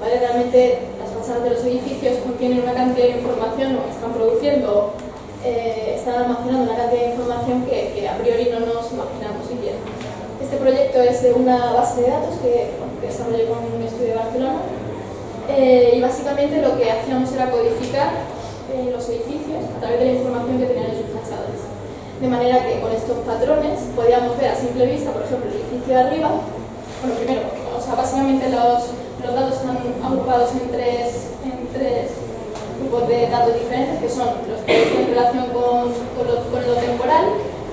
¿vale? Realmente las fachadas de los edificios contienen una cantidad de información, o están produciendo, están almacenando una cantidad de información que a priori no nos imaginamos siquiera. Este proyecto es de una base de datos que desarrollé con un estudio de Barcelona, y básicamente lo que hacíamos era codificar los edificios a través de la información que tenían en sus fachadas. De manera que con estos patrones podíamos ver a simple vista, por ejemplo, el edificio de arriba. Bueno, primero, básicamente los datos están agrupados en tres grupos de datos diferentes, que son los que tienen relación con lo temporal,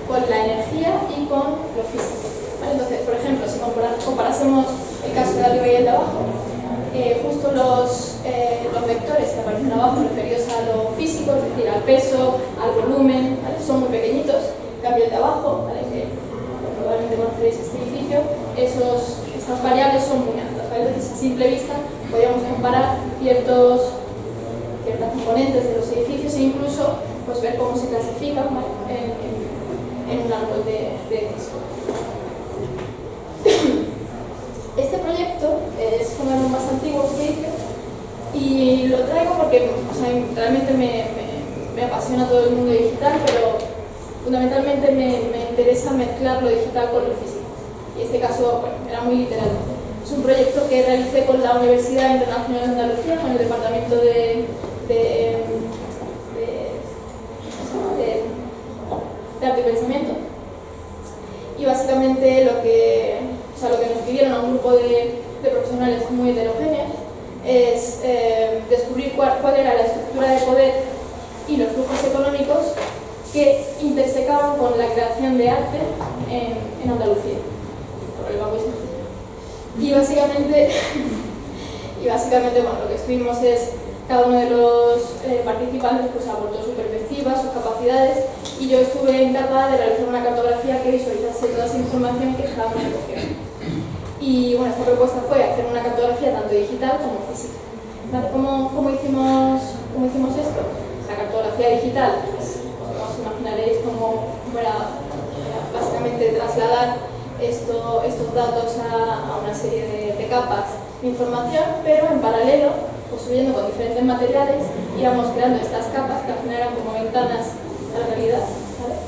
con la energía y con lo físico. ¿Vale? Entonces, por ejemplo, si comparásemos el caso de arriba y el de abajo, justo los vectores que aparecen abajo referidos a lo físico, es decir, al peso, al volumen, ¿vale? Son muy pequeñitos. En cambio, el de abajo, ¿vale? Que probablemente conoceréis este edificio, esas variables son muy altas, ¿vale? Entonces, a simple vista, podríamos comparar ciertas componentes de los edificios e incluso pues, ver cómo se clasifican, ¿vale? en un árbol de disco. Este proyecto es uno de los más antiguos que hice y lo traigo porque realmente me apasiona todo el mundo digital, pero fundamentalmente me interesa mezclar lo digital con lo físico. Y este caso era muy literal. Es un proyecto que realicé con la Universidad Internacional de Andalucía, con el Departamento de Arte y Pensamiento. Y básicamente lo que nos pidieron a un grupo de profesionales muy heterogéneos es descubrir cuál era la estructura de poder y los flujos económicos que intersecaban con la creación de arte en Andalucía, por el Banco y básicamente bueno, lo que estuvimos es cada uno de los participantes pues, aportó su perspectiva, sus capacidades, y yo estuve encargada de realizar una cartografía que visualizase toda esa información que estábamos recogiendo. Y bueno, esta propuesta fue hacer una cartografía tanto digital como física. ¿Vale? ¿Cómo hicimos esto? La cartografía digital, pues, os imaginaréis cómo era básicamente trasladar estos datos a una serie de capas de información, pero en paralelo, pues subiendo con diferentes materiales, íbamos creando estas capas que al final eran como ventanas a la realidad, ¿vale?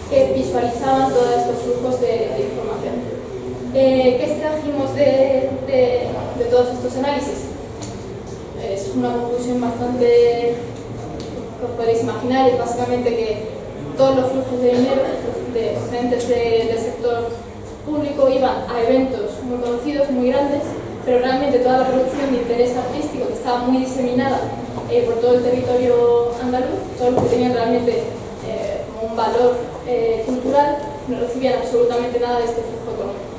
Que visualizaban todos estos flujos de información. ¿Qué extrajimos de todos estos análisis? Es una conclusión bastante, que os podéis imaginar, es básicamente que todos los flujos de dinero procedentes del sector público iban a eventos muy conocidos, muy grandes, pero realmente toda la producción de interés artístico que estaba muy diseminada por todo el territorio andaluz, todos los que tenían realmente como un valor cultural, no recibían absolutamente nada de este flujo económico.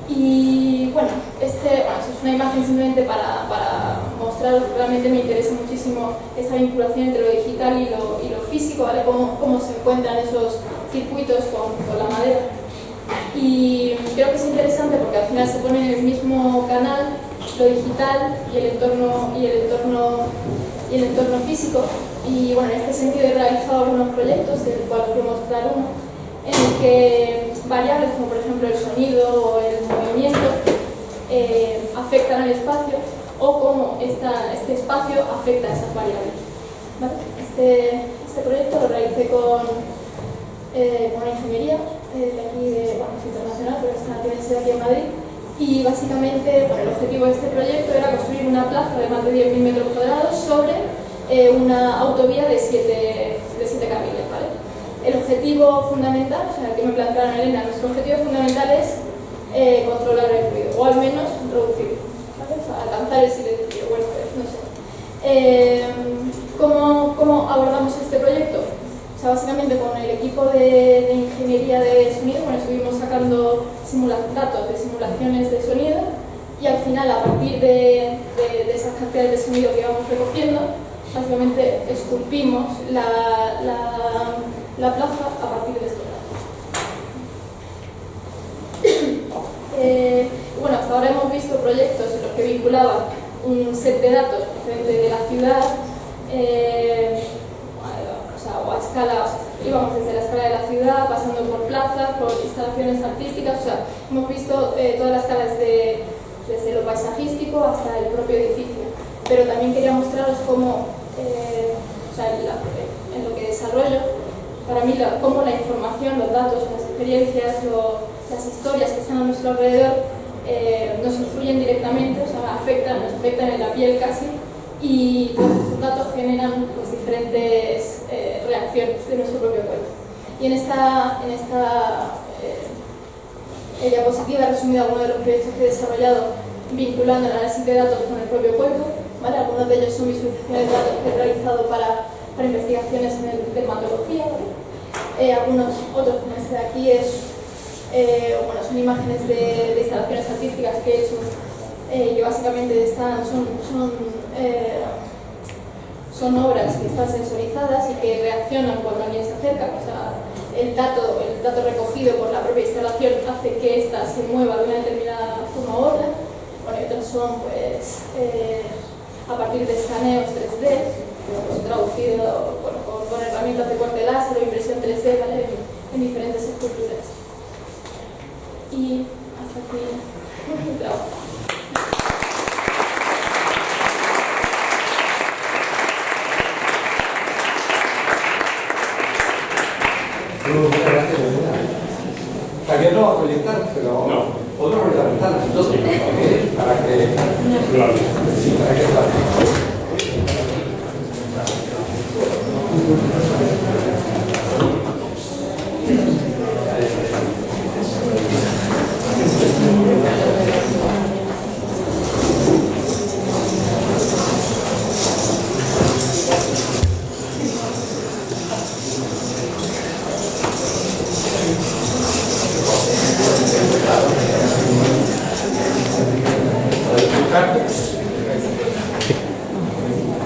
Y bueno, es una imagen simplemente para mostrar que realmente me interesa muchísimo esa vinculación entre lo digital y lo físico, ¿vale? Cómo se encuentran esos circuitos con la madera. Y creo que es interesante porque al final se pone en el mismo canal lo digital y el entorno físico. Y bueno, en este sentido he realizado algunos proyectos, del cual os voy a mostrar uno, en el que variables como por ejemplo el sonido o el movimiento afectan al espacio, o cómo este espacio afecta a esas variables. ¿Vale? Este proyecto lo realicé con una ingeniería de aquí es internacional, pero tiene sede aquí en Madrid, y básicamente el objetivo de este proyecto era construir una plaza de más de 10.000 metros cuadrados sobre una autovía de 7 carriles, ¿vale? El objetivo fundamental, que me plantearon Elena, nuestro objetivo fundamental es controlar el ruido, o al menos reducirlo, ¿vale? Alcanzar el silencio, bueno, no sé. ¿Cómo abordamos este proyecto? Básicamente con el equipo de ingeniería de sonido, estuvimos sacando datos de simulaciones de sonido, y al final, a partir de esas cantidades de sonido que íbamos recogiendo, básicamente esculpimos la plaza a partir de estos datos. Hasta ahora hemos visto proyectos en los que vinculaban un set de datos procedente de la ciudad, o a escala, íbamos desde la escala de la ciudad, pasando por plazas, por instalaciones artísticas, hemos visto todas las escalas de desde lo paisajístico hasta el propio edificio. Pero también quería mostraros cómo, en lo que desarrollo, para mí, cómo la información, los datos, las experiencias, las historias que están a nuestro alrededor nos influyen directamente, o sea, nos afectan en la piel casi, y todos estos datos generan pues, diferentes reacciones de nuestro propio cuerpo. Y en esta diapositiva he resumido algunos de los proyectos que he desarrollado vinculando el análisis de datos con el propio cuerpo, ¿vale? Algunos de ellos son visualizaciones de datos que he realizado para investigaciones en dermatología, ¿vale? Algunos otros, como este de aquí, son imágenes de instalaciones artísticas que he hecho, que básicamente son obras que están sensorizadas y que reaccionan cuando alguien se acerca. O sea, el dato recogido por la propia instalación hace que ésta se mueva de una determinada forma u otra. Bueno, y otras son, pues, a partir de escaneos 3D, pues, traducido con herramientas de corte láser o impresión 3D, ¿vale? En diferentes esculturas. Y hasta aquí el trabajo. Muchas gracias, Javier no va a proyectar, pero no. Podemos abrir las ventanas, entonces, para que... Claro. Sí, para que...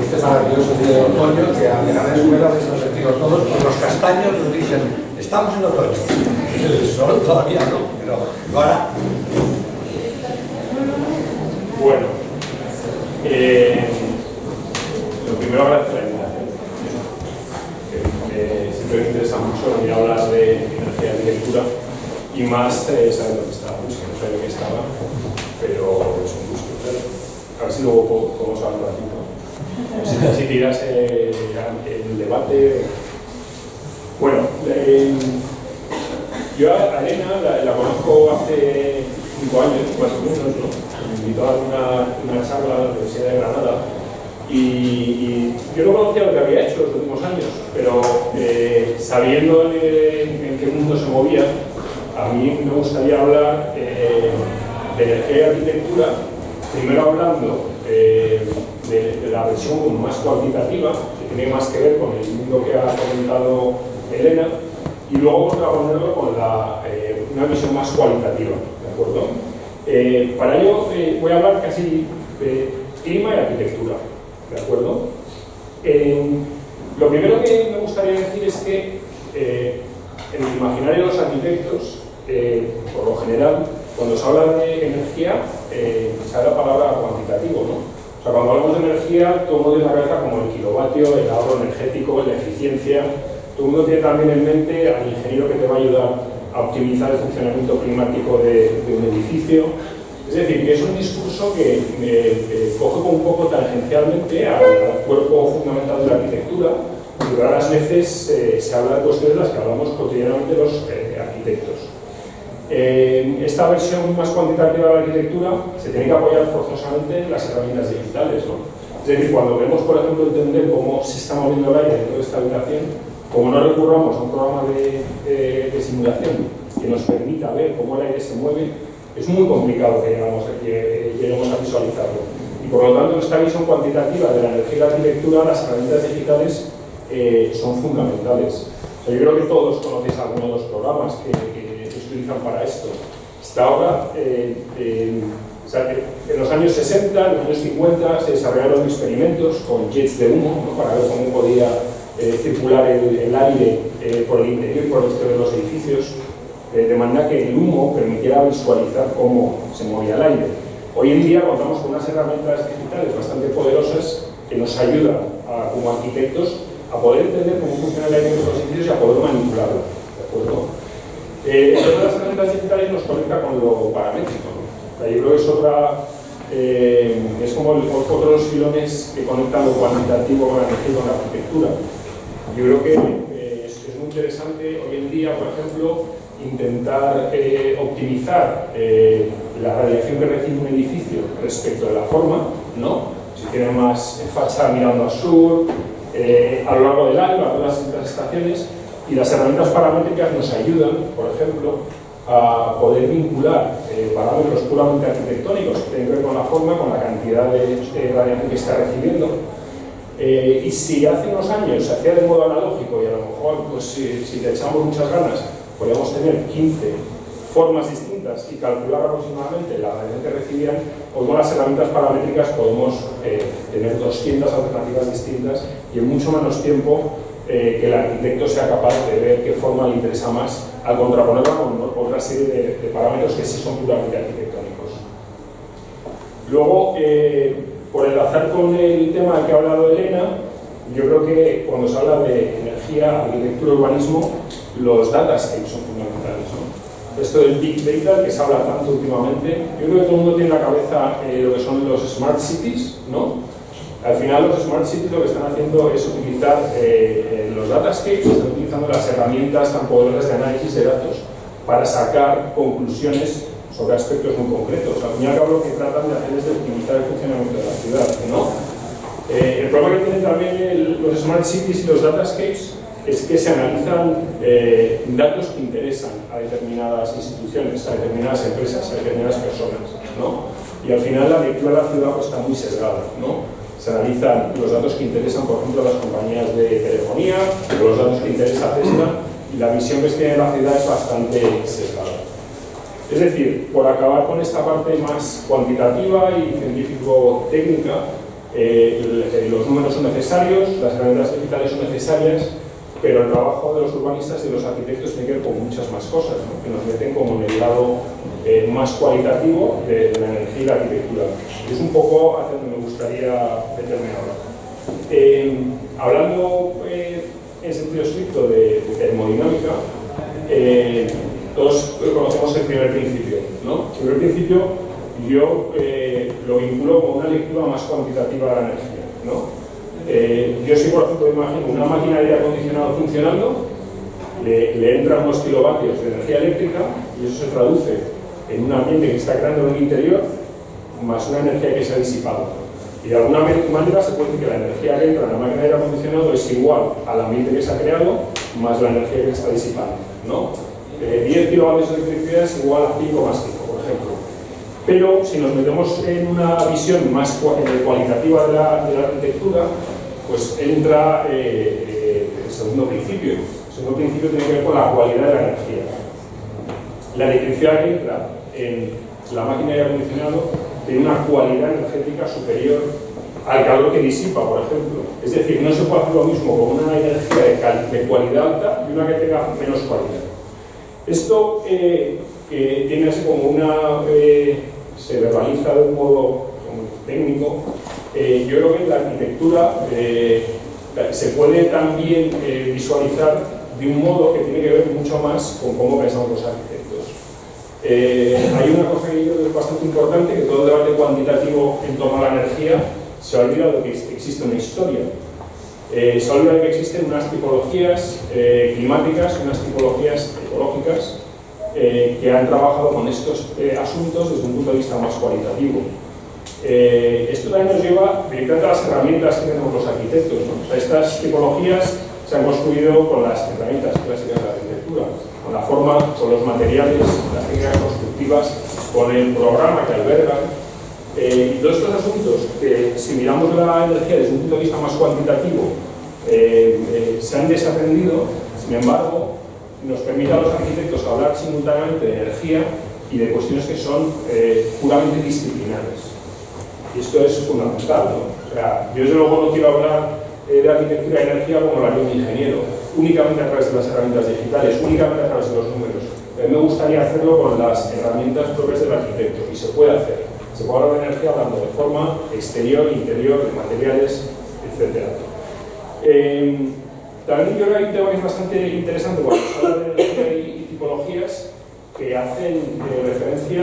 Este maravilloso día de otoño que al llegar a la escuela nos sentimos todos, y los castaños nos dicen, estamos en otoño. El sol todavía no, pero ahora... Bueno, lo primero agradecer la invitación. Siempre me interesa mucho venir a hablar de energía y arquitectura y más saber dónde está, pues que no sabía dónde estaba, pero es un gusto. A ver si luego podemos hablar un ratito. Si tiras el debate. Bueno, yo a Elena la conozco hace 5 años, más o menos, ¿no? Me invitó a una charla a la Universidad de Granada y yo no conocía lo que había hecho los últimos años, pero sabiendo en qué mundo se movía, a mí me gustaría hablar de energía y arquitectura, primero hablando de la versión más cuantitativa, que tiene más que ver con el mundo que ha comentado Elena, y luego contraponerlo con una visión más cualitativa, ¿de acuerdo? Para ello voy a hablar casi de clima y arquitectura, ¿de acuerdo? Lo primero que me gustaría decir es que en el imaginario de los arquitectos, por lo general, cuando se habla de energía, se habla la palabra cuantitativo, ¿no? O sea, cuando hablamos de energía, todo el mundo tiene en la cabeza como el kilovatio, el ahorro energético, la eficiencia. Todo el mundo tiene también en mente al ingeniero que te va a ayudar a optimizar el funcionamiento climático de un edificio. Es decir, que es un discurso que coge un poco tangencialmente al cuerpo fundamental de la arquitectura, y raras veces se habla de cuestiones de las que hablamos cotidianamente los arquitectos. Esta versión más cuantitativa de la arquitectura se tiene que apoyar forzosamente en las herramientas digitales, ¿no? Es decir, cuando queremos, por ejemplo, entender cómo se está moviendo el aire dentro de esta habitación, como no recurramos a un programa de simulación que nos permita ver cómo el aire se mueve, es muy complicado que lleguemos a visualizarlo. Y por lo tanto, en esta visión cuantitativa de la energía y la arquitectura, las herramientas digitales son fundamentales. O sea, yo creo que todos conocéis algunos de los programas que se utilizan para esto. Hasta ahora, en los años 60, en los años 50, se desarrollaron experimentos con jets de humo, ¿no? Para ver cómo podía circular el aire por el interior y por el exterior de los edificios, de manera que el humo permitiera visualizar cómo se movía el aire. Hoy en día contamos con unas herramientas digitales bastante poderosas que nos ayudan como arquitectos a poder entender cómo funciona el aire en los edificios y a poder manipularlo, ¿de acuerdo? Todas las herramientas digitales nos conecta con lo paramétrico, ¿no? Yo creo que es otra, es como otros filones que conectan lo cuantitativo con la energía y con la arquitectura. Yo creo que es muy interesante hoy en día, por ejemplo, intentar optimizar la radiación que recibe un edificio respecto de la forma, ¿no? Si tiene más fachada mirando al sur, a lo largo del año, a todas las estaciones, y las herramientas paramétricas nos ayudan, por ejemplo, a poder vincular parámetros puramente arquitectónicos que tienen que ver con la forma, con la cantidad de radiación que está recibiendo. Y si hace unos años se hacía de modo analógico y a lo mejor, pues, si le echamos muchas ganas, podríamos tener 15 formas distintas y calcular aproximadamente la radiación que recibían, hoy con las herramientas paramétricas podemos tener 200 alternativas distintas y en mucho menos tiempo que el arquitecto sea capaz de ver qué forma le interesa más al contraponerla con otra serie de parámetros que sí son puramente arquitectónicos. Luego, por enlazar con el tema que ha hablado Elena, yo creo que cuando se habla de energía, arquitectura, urbanismo, los datascapes son fundamentales, ¿no? Esto del Big Data, que se habla tanto últimamente, yo creo que todo el mundo tiene en la cabeza lo que son los Smart Cities, ¿no? Al final los Smart Cities lo que están haciendo es utilizar los datascapes, están utilizando las herramientas tan poderosas de análisis de datos para sacar conclusiones sobre aspectos muy concretos. Al fin y al cabo lo que tratan de hacer es de optimizar el funcionamiento de la ciudad, ¿no? El problema que tienen también los Smart Cities y los datascapes es que se analizan datos que interesan a determinadas instituciones, a determinadas empresas, a determinadas personas, ¿no? Y al final la lectura de la ciudad pues, está muy sesgada, ¿no? Se analizan los datos que interesan, por ejemplo, a las compañías de telefonía, o los datos que interesa a Tesla, y la visión que se tiene de la ciudad es bastante sesgada. Es decir, por acabar con esta parte más cuantitativa y científico-técnica, los números son necesarios, las herramientas digitales son necesarias, pero el trabajo de los urbanistas y de los arquitectos tiene que ver con muchas más cosas, ¿no? Que nos meten como en el lado más cualitativo de la energía y la arquitectura. Es un poco hacia donde me gustaría meterme ahora. Hablando en sentido estricto de termodinámica, todos conocemos el primer principio, ¿no? El primer principio yo lo vinculo con una lectura más cuantitativa de la energía, ¿no? Yo si por ejemplo imagino una máquina de aire acondicionado funcionando, le entran unos kilovatios de energía eléctrica y eso se traduce en un ambiente que está creando en el interior más una energía que se ha disipado. Y de alguna manera se puede decir que la energía que entra en la máquina de aire acondicionado es igual al ambiente que se ha creado más la energía que se está disipando, ¿no? 10 kilovatios de electricidad es igual a 5 más 5, por ejemplo. Pero si nos metemos en una visión más cualitativa de la arquitectura, pues entra el segundo principio. El segundo principio tiene que ver con la cualidad de la energía. La electricidad que entra en la máquina de aire acondicionado tiene una cualidad energética superior al calor que disipa, por ejemplo. Es decir, no se puede hacer lo mismo con una energía de cualidad alta y una que tenga menos cualidad. Esto tiene así como una... se verbaliza de un modo técnico. Yo creo que en la arquitectura se puede también visualizar de un modo que tiene que ver mucho más con cómo pensamos los arquitectos. Hay una cosa que yo creo que es bastante importante, que todo el debate cuantitativo en torno a la energía se olvida de que existe una historia. Se olvida de que existen unas tipologías climáticas, unas tipologías ecológicas que han trabajado con estos asuntos desde un punto de vista más cualitativo. Esto también nos lleva directamente a las herramientas que tenemos los arquitectos, ¿no? O sea, estas tipologías se han construido con las herramientas clásicas de la arquitectura, con la forma, con los materiales, las técnicas constructivas, con el programa que albergan. Y todos estos asuntos que, si miramos la energía desde un punto de vista más cuantitativo, se han desaprendido, sin embargo, nos permite a los arquitectos hablar simultáneamente de energía y de cuestiones que son puramente disciplinares. Y esto es fundamental, ¿no? O sea, yo desde luego no quiero hablar de arquitectura y energía como lo haría un ingeniero, únicamente a través de las herramientas digitales, únicamente a través de los números. Me gustaría hacerlo con las herramientas propias del arquitecto, y se puede hacer. Se puede hablar de energía hablando de forma, exterior, interior, de materiales, etc. También yo creo que hay un tema que es bastante interesante cuando se habla de energía y tipologías que hacen referencia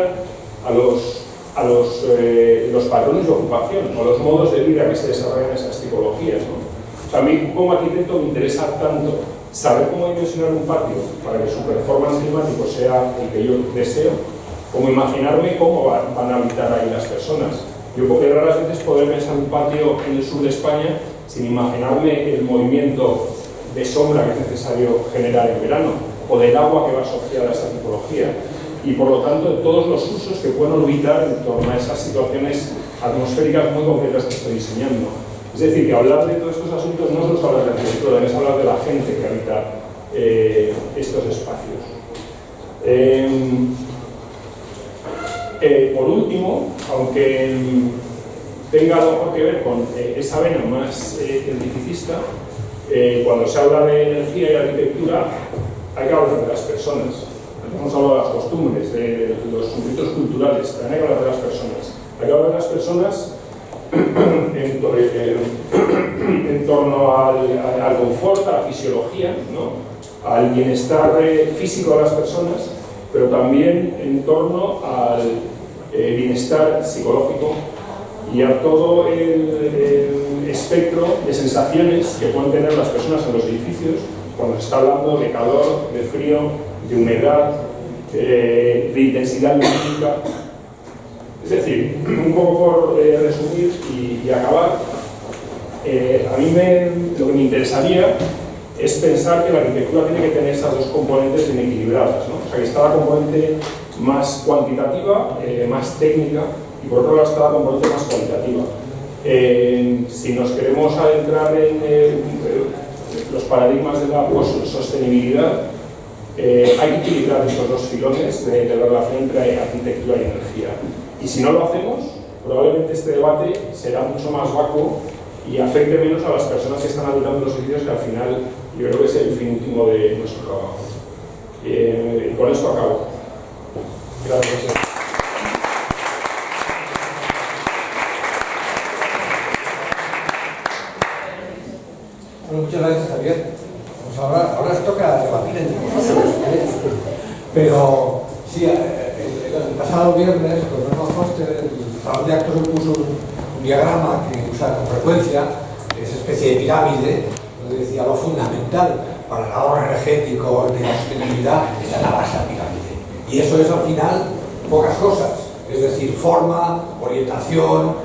a los a los patrones de ocupación o los modos de vida que se desarrollan en esas tipologías, ¿no? O sea, a mí como arquitecto me interesa tanto saber cómo dimensionar un patio para que su performance climático sea el que yo deseo, como imaginarme cómo van a habitar ahí las personas. Yo porque raras veces poder pensar un patio en el sur de España sin imaginarme el movimiento de sombra que es necesario generar en verano, o del agua que va asociada a esa tipología, y por lo tanto todos los usos que pueden orbitar en torno a esas situaciones atmosféricas muy concretas que estoy diseñando. Es decir, que hablar de todos estos asuntos no solo es hablar de arquitectura, es hablar de la gente que habita estos espacios. Por último, aunque tenga algo que ver con esa vena más cientificista, cuando se habla de energía y arquitectura hay que hablar de las personas. Hemos hablado de las costumbres, de los conflictos culturales, también hay que hablar de las personas. Hay que hablar de las personas en torno al confort, a la fisiología, ¿no? Al bienestar físico de las personas, pero también en torno al bienestar psicológico y a todo el espectro de sensaciones que pueden tener las personas en los edificios cuando se está hablando de calor, de frío, de humedad, de intensidad lumínica. Es decir, un poco por resumir y acabar, a mí lo que me interesaría es pensar que la arquitectura tiene que tener esas dos componentes bien equilibradas, ¿no? O sea, que está la componente más cuantitativa, más técnica, y por otro lado está la componente más cualitativa. Si nos queremos adentrar en los paradigmas de la sostenibilidad, hay que equilibrar estos dos filones de la relación entre arquitectura y energía. Y si no lo hacemos, probablemente este debate será mucho más vacuo y afecte menos a las personas que están habitando los edificios, que al final yo creo que es el fin último de nuestro trabajo. Y con esto acabo. Gracias. Bueno, muchas gracias, Javier. Pues ahora os toca debatir entre vosotros. Pero sí, el pasado viernes, con Bernard Foster, el salón de actos me puso un diagrama que usa con frecuencia, esa especie de pirámide, donde decía lo fundamental para el ahorro energético de la sostenibilidad está en la base de la pirámide. Y eso es al final pocas cosas, es decir, forma, orientación,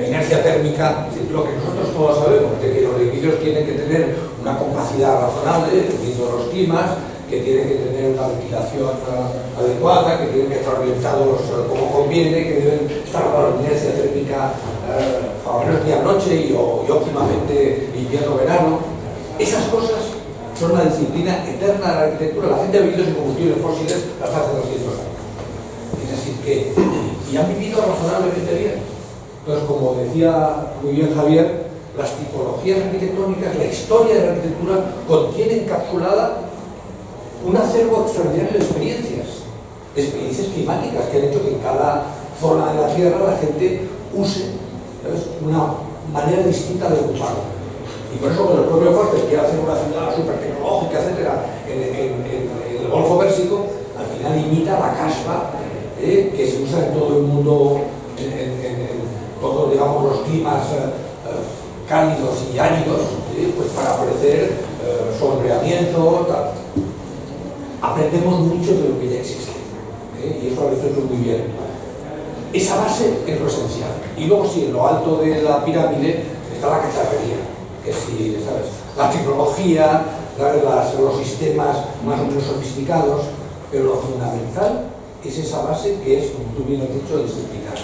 inercia térmica, lo que nosotros todos sabemos, de que los edificios tienen que tener una capacidad razonable, dependiendo de los climas, que tienen que tener una ventilación adecuada, que tienen que estar orientados como conviene, que deben estar para la inercia térmica para menos día-noche y óptimamente invierno-verano. Esas cosas son una disciplina eterna de la arquitectura. La gente ha vivido sin combustibles fósiles hasta hace 200 años. Es decir, que y han vivido razonablemente bien. Entonces, como decía muy bien Javier, las tipologías arquitectónicas, la historia de la arquitectura contiene encapsulada un acervo extraordinario de experiencias climáticas que han hecho que en cada zona de la Tierra la gente use, ¿sabes?, una manera distinta de ocuparlo. Y por eso cuando el propio Foster quiere hacer una ciudad súper tecnológica, etcétera, en el Golfo Pérsico, al final imita la caspa que se usa en todo el mundo, en todos, digamos, los climas cálidos y áridos, pues para ofrecer sombreamiento, tal. Aprendemos mucho de lo que ya existe, y eso a veces es muy bien. Esa base es lo esencial. Y luego sí, en lo alto de la pirámide está la cacharrería, que sí, ¿sabes?, la tecnología, los sistemas más o menos sofisticados, pero lo fundamental es esa base que es, como tú bien has dicho, disciplinar.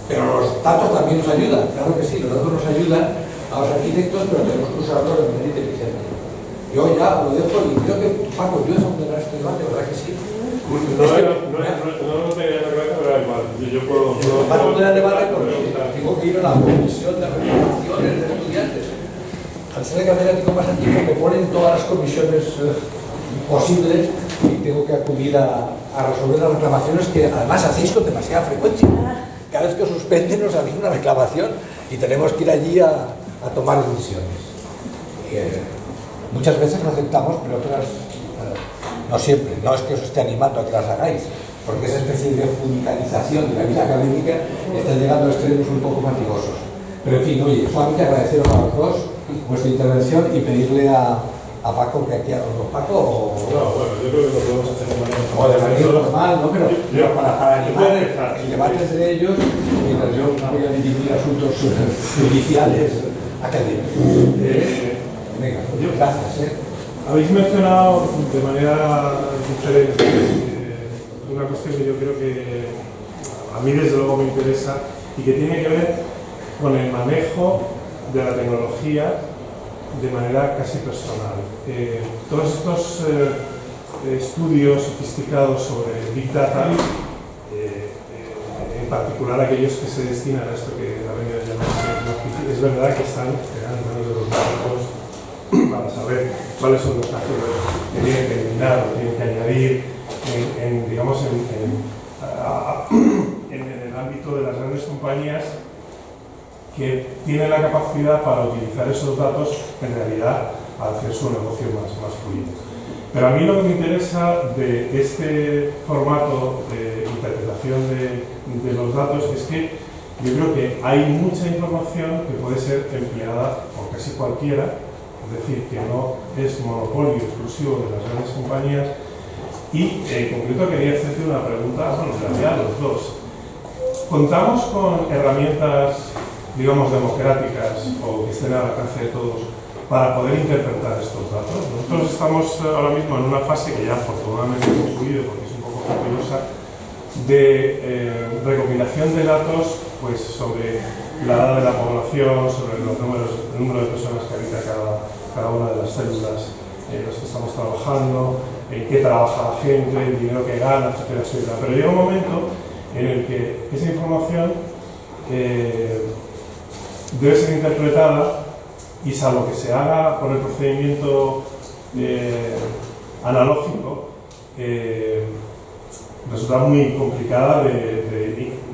Pero los datos también nos ayudan, claro que sí, los datos nos ayudan a los arquitectos, pero tenemos que usarlos de manera inteligente. Yo ya lo dejo y creo que Paco, yo a moderar este debate, ¿verdad que sí? No tenía la cabeza, pero da igual. Yo puedo para moderar el debate porque tengo que ir a la comisión de reclamaciones de estudiantes. Al ser catedrático más antiguo me ponen todas las comisiones posibles y tengo que acudir a resolver las reclamaciones que además hacéis con demasiada frecuencia. Cada vez que os suspenden os hacéis una reclamación y tenemos que ir allí a tomar decisiones. Muchas veces lo aceptamos, pero otras no siempre. No es que os esté animando a que las hagáis, porque esa especie de judicialización de la vida académica está llegando a extremos un poco fatigosos. Pero en fin, oye, solamente agradeceros a los dos vuestra intervención y pedirle a Paco que aquí Paco o... No, bueno, yo creo que lo podemos hacer de manera o de manera normal, ¿no? Pero para animar el debate entre ellos, mientras yo voy a dirigir asuntos judiciales académicos. Venga, gracias. Habéis mencionado de manera diferente una cuestión que yo creo que a mí desde luego me interesa y que tiene que ver con el manejo de la tecnología de manera casi personal. Todos estos estudios sofisticados sobre Big Data, en particular aquellos que se destinan a esto que ha venido a llamarse, es verdad que están en manos de los médicos para saber cuáles son los casos que tienen que eliminar o tienen que añadir digamos, en el ámbito de las grandes compañías que tienen la capacidad para utilizar esos datos en realidad a hacer su negocio más fluido. Pero a mí lo que me interesa de este formato de interpretación de los datos es que yo creo que hay mucha información que puede ser empleada por casi cualquiera, es decir, que no es monopolio exclusivo de las grandes compañías. Y en concreto quería hacerte una pregunta, bueno, en realidad a los dos. ¿Contamos con herramientas, digamos, democráticas o que estén al alcance de todos para poder interpretar estos datos? Nosotros estamos ahora mismo en una fase que ya afortunadamente hemos subido, porque es un poco fatigosa, de recopilación de datos pues, sobre la edad de la población, sobre los números, el número de personas que habita cada una de las células en las que estamos trabajando, en qué trabaja la gente, el dinero que gana, etcétera, etcétera. Pero llega un momento en el que esa información debe ser interpretada y salvo que se haga por el procedimiento analógico, resulta muy complicada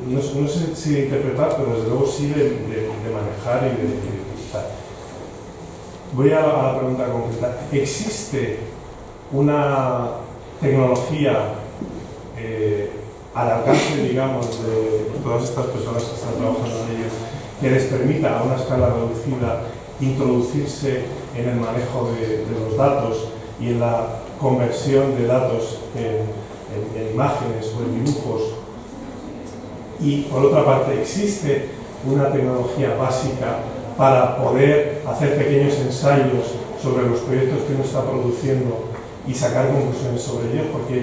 no sé si de interpretar, pero desde luego sí de manejar y de utilizar. Voy a la pregunta concreta. ¿Existe una tecnología al alcance, digamos, de todas estas personas que están trabajando en ello, que les permita a una escala reducida introducirse en el manejo de los datos y en la conversión de datos en imágenes o en dibujos? Y por otra parte, ¿existe una tecnología básica para poder hacer pequeños ensayos sobre los proyectos que uno está produciendo y sacar conclusiones sobre ellos? Porque